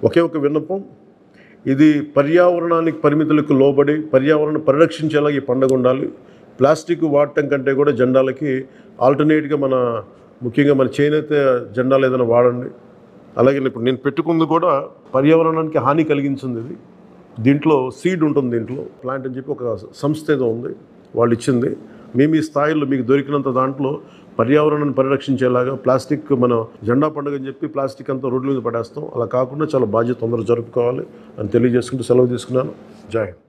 ఒకే ఒక విన్నపం, ఇది పర్యావరణానికి పరిమితులకు లోబడి పర్యావరణం పరిరక్షించేలా ఈ పండుగ ఉండాలి. ప్లాస్టిక్ వాడటం కంటే కూడా జెండాలకి ఆల్టర్నేట్గా ముఖ్యంగా మన చేనేత జెండాలు ఏదైనా వాడండి. అలాగే ఇప్పుడు నేను పెట్టుకుంది కూడా పర్యావరణానికి హాని కలిగించింది. ఇది దీంట్లో సీడ్ ఉంటుంది, దీంట్లో ప్లాంట్ అని చెప్పి ఒక సంస్థ ఏదో ఉంది, వాళ్ళు ఇచ్చింది. మేము ఈ స్థాయిలో మీకు దొరికినంత దాంట్లో పర్యావరణాన్ని పరిరక్షించేలాగా ప్లాస్టిక్ మన జెండా పండుగ అని చెప్పి ప్లాస్టిక్ అంతా రోడ్ల మీద పడేస్తాం. అలా కాకుండా చాలా బాధ్యత తొందరగా జరుపుకోవాలి అని తెలియజేసుకుంటూ సెలవు తీసుకున్నాను. జై హింద్.